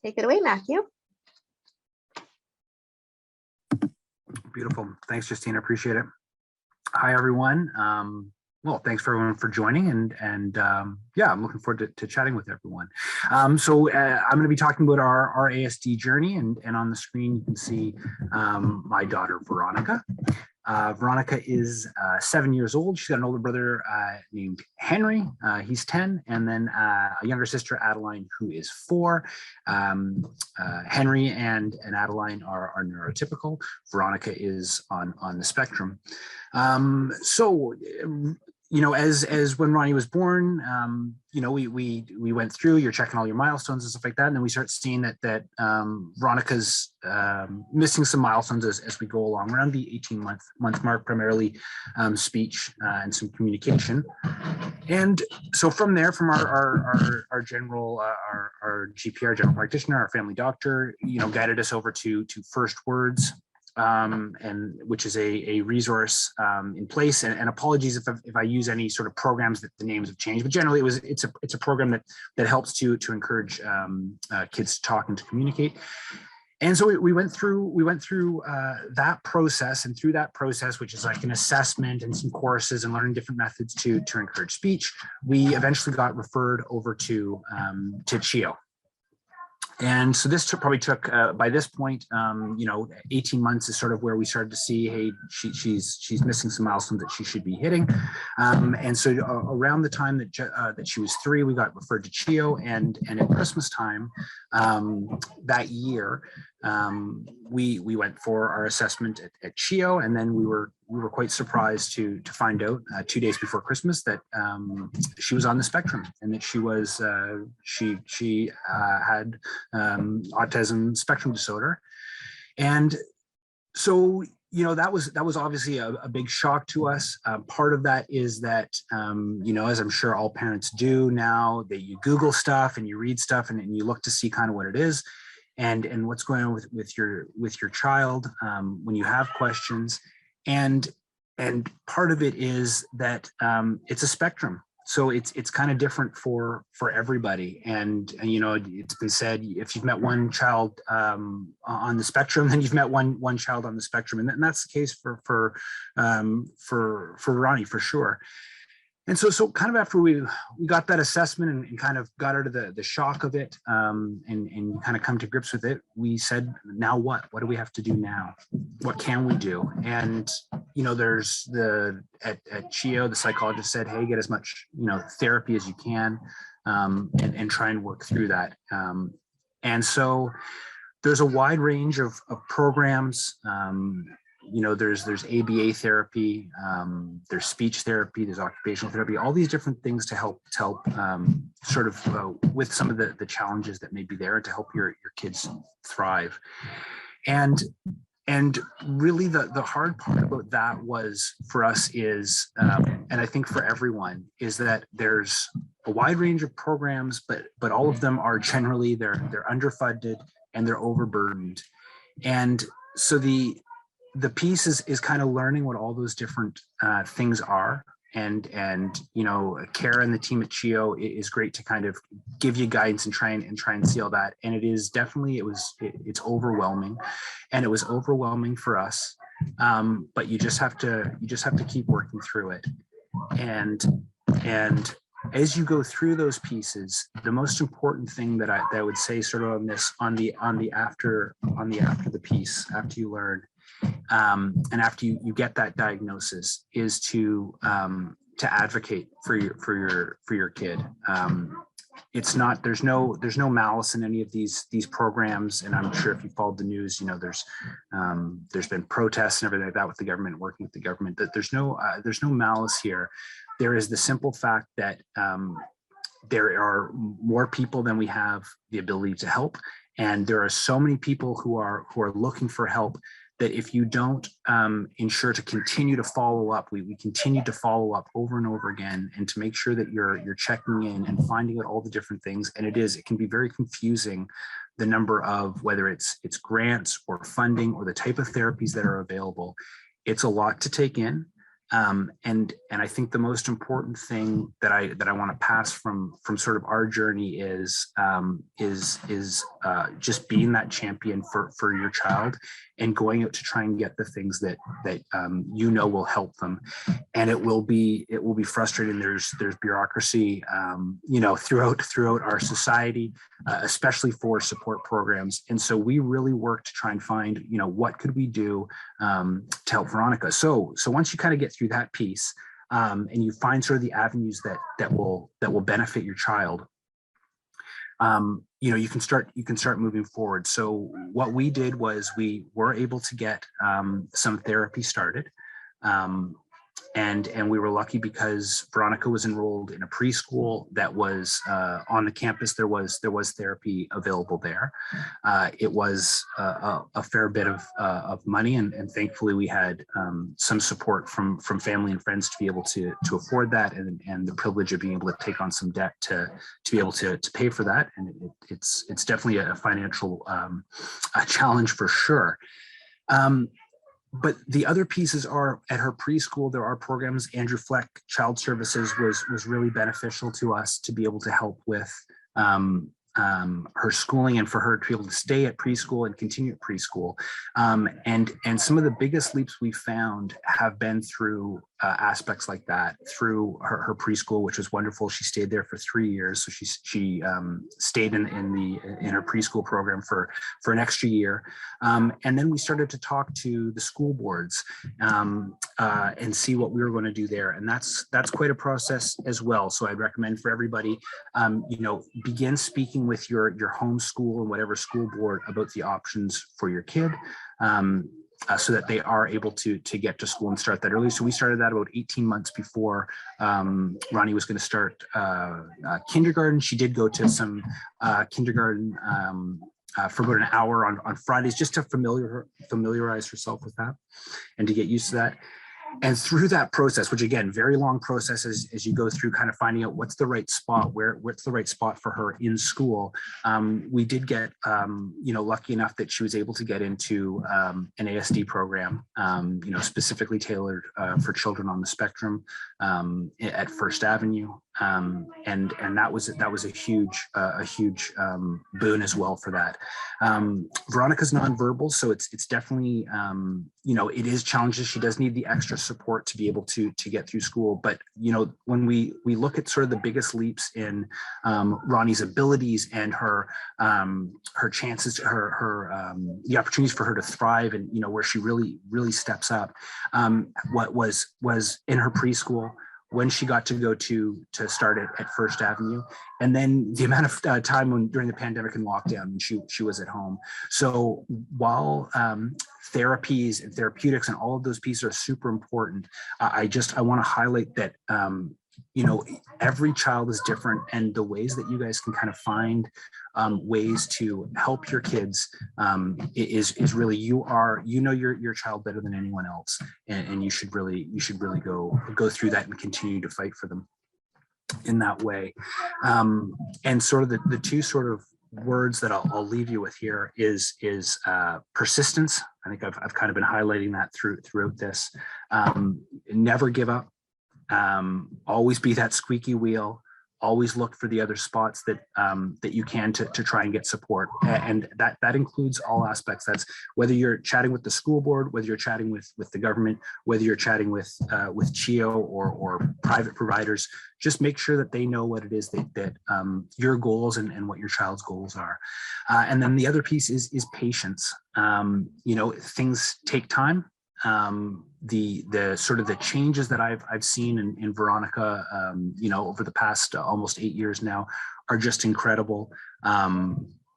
Take it away, Matthew. Beautiful. Thanks, Justine. I appreciate it. Hi, everyone. Well, thanks for everyone for joining, and yeah, I'm looking forward to chatting with everyone. I'm going to be talking about our ASD journey, and on the screen you can see my daughter Veronica. Veronica is 7 years old. She's got an older brother named Henry. He's 10, and then a younger sister, Adeline, who is 4. Henry and Adeline are neurotypical. Veronica is on the spectrum. You know, as when Ronnie was born, you know, we went through, you're checking all your milestones and stuff like that, and then we start seeing that Veronica's missing some milestones as we go along, around the 18-month mark, primarily speech and some communication. And so from there, from our general our GP, our general practitioner, our family doctor, you know, guided us over to First Words, and which is a resource in place. And apologies if I use any sort of programs that the names have changed, but generally it's a program that helps to encourage kids to talk and to communicate. And so we went through that process, and through that process, which is like an assessment and some courses and learning different methods to encourage speech, we eventually got referred over to CHEO. And so this probably took by this point, you know, 18 months is sort of where we started to see, hey, she's missing some milestones that she should be hitting. And so around the time that she was 3, we got referred to CHEO, and at Christmas time that year, we went for our assessment at CHEO, and then we were quite surprised to find out 2 days before Christmas that she was on the spectrum, and that she was she had autism spectrum disorder. And so, you know, that was obviously a big shock to us. Part of that is that, you know, as I'm sure all parents do now, that you Google stuff and you read stuff and you look to see kind of what it is and what's going on with your child when you have questions. And part of it is that it's a spectrum. So it's kind of different for everybody. And you know, it's been said, if you've met one child on the spectrum, then you've met one child on the spectrum. And that's the case for Ronnie, for sure. And so kind of after we got that assessment and kind of got out of the shock of it, and kind of come to grips with it, we said, now what? What do we have to do now? What can we do? And, you know, there's at CHEO, the psychologist said, hey, get as much, you know, therapy as you can, and try and work through that. And so there's a wide range of programs. You know, there's ABA therapy, there's speech therapy, there's occupational therapy, all these different things to help sort of with some of the challenges that may be there, to help your kids thrive. And really the hard part about that was, for us, is and I think for everyone, is that there's a wide range of programs, but all of them are generally they're underfunded and they're overburdened. And so the piece is kind of learning what all those different things are, and you know, Kara and the team at CHEO is great to kind of give you guidance and try and see all that. And it is definitely, it's overwhelming, and it was overwhelming for us. But you just have to keep working through it. And as you go through those pieces, the most important thing that I would say, sort of on the after the piece, after you learn, and after you get that diagnosis, is to advocate for your kid. It's not, there's no malice in any of these programs, and I'm sure if you followed the news, you know, there's been protests and everything like that with the government, working with the government. That there's no malice here. There is the simple fact that there are more people than we have the ability to help, and there are so many people who are looking for help, that if you don't ensure to continue to follow up, we continue to follow up over and over again, and to make sure that you're checking in and finding out all the different things. And it can be very confusing, the number of, whether it's grants or funding or the type of therapies that are available. It's a lot to take in. And I think the most important thing that I want to pass from sort of our journey is just being that champion for your child and going out to try and get the things that will help them. And it will be frustrating. There's bureaucracy, throughout our society, especially for support programs. And so we really work to try and find, what could we do to help Veronica. So once you kind of get through that piece, and you find sort of the avenues that will benefit your child, you can start moving forward. So what we did was we were able to get some therapy started. And we were lucky because Veronica was enrolled in a preschool that was on the campus. There was therapy available there. It was a fair bit of money, and thankfully we had some support from family and friends to be able to afford that, and the privilege of being able to take on some debt to be able to pay for that. And it's definitely a financial a challenge for sure. But the other pieces are at her preschool. There are programs. Andrew Fleck Child Services was really beneficial to us to be able to help with her schooling and for her to be able to stay at preschool and continue at preschool. And some of the biggest leaps we found have been through aspects like that, through her preschool, which was wonderful. She stayed there for 3 years. So she stayed in her preschool program for an extra year. And then we started to talk to the school boards and see what we were going to do there. And that's quite a process as well. So I'd recommend for everybody, begin speaking with your home school and whatever school board about the options for your kid. So that they are able to get to school and start that early. So we started that about 18 months before Ronnie was going to start kindergarten. She did go to some kindergarten for about an hour on Fridays, just to familiarize herself with that and to get used to that. And through that process, which again, very long process as you go through kind of finding out what's the right spot, what's the right spot for her in school, we did get, lucky enough that she was able to get into an ASD program, specifically tailored for children on the spectrum at First Avenue. And that was a huge boon as well for that. Veronica's nonverbal, so it's definitely, it is challenges. She does need the extra support to be able to get through school. But, when we look at sort of the biggest leaps in Ronnie's abilities and her chances, the opportunities for her to thrive and, where she really steps up, what was in her preschool, when she got to go to start at First Avenue, and then the amount of time during the pandemic and lockdown, she was at home. So while therapies and therapeutics and all of those pieces are super important, I want to highlight that every child is different, and the ways that you guys can kind of find ways to help your kids is really, your child better than anyone else, and you should really go through that and continue to fight for them in that way. And sort of the two sort of words that I'll leave you with here is persistence. I think I've kind of been highlighting that throughout this. Never give up. Always be that squeaky wheel. Always look for the other spots that you can to try and get support, and that includes all aspects. That's whether you're chatting with the school board, whether you're chatting with the government, whether you're chatting with CHEO or private providers. Just make sure that they know what it is that your goals and what your child's goals are. And then the other piece is patience. Things take time. The sort of the changes that I've seen in Veronica, over the past almost 8 years now, are just incredible.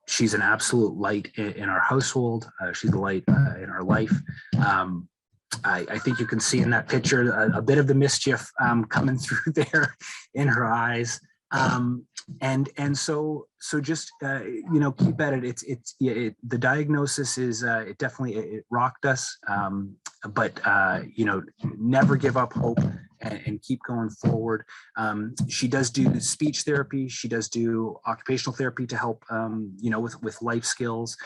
She's an absolute light in our household. She's a light in our life. I think you can see in that picture a bit of the mischief coming through there in her eyes. And so just keep at it. The diagnosis is it rocked us, but never give up hope, and keep going forward. She does do speech therapy. She does do occupational therapy to help, with life skills.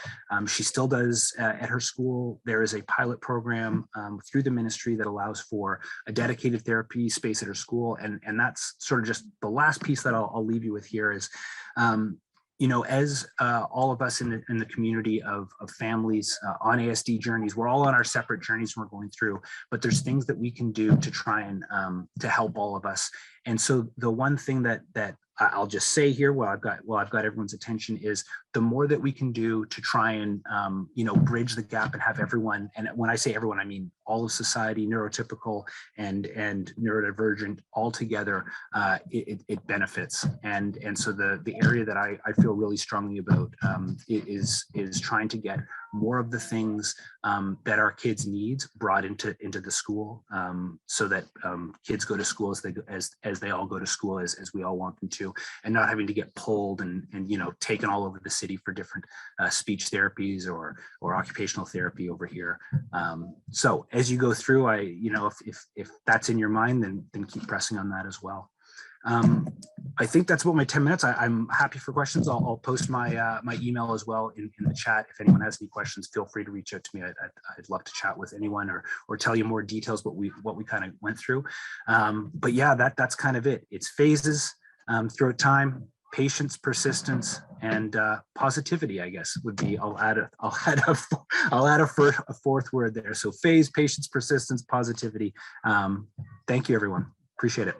She still does at her school. There is a pilot program through the ministry that allows for a dedicated therapy space at her school. And that's sort of just the last piece that I'll leave you with here is, as all of us in the community of families on ASD Journeys, we're all on our separate journeys we're going through, but there's things that we can do to try and to help all of us. And so the one thing that I'll just say here, I've got everyone's attention, is the more that we can do to try and bridge the gap and have everyone, and when I say everyone, I mean all of society, neurotypical and neurodivergent, all together, it benefits. And so the area that I feel really strongly about is trying to get more of the things that our kids need brought into the school, so that kids go to school as they all go to school, as we all want them to, and not having to get pulled and taken all over the city for different speech therapies or occupational therapy over here. So as you go through, if that's in your mind, then keep pressing on that as well. I think that's about my 10 minutes. I'm happy for questions. I'll post my my email as well in the chat. If anyone has any questions, feel free to reach out to me. I'd love to chat with anyone or tell you more details what we kind of went through. But yeah, that's kind of it. It's phases throughout time, patience, persistence, and positivity, I guess, would be. I'll add a fourth word there. So phase, patience, persistence, positivity. Thank you, everyone. Appreciate it.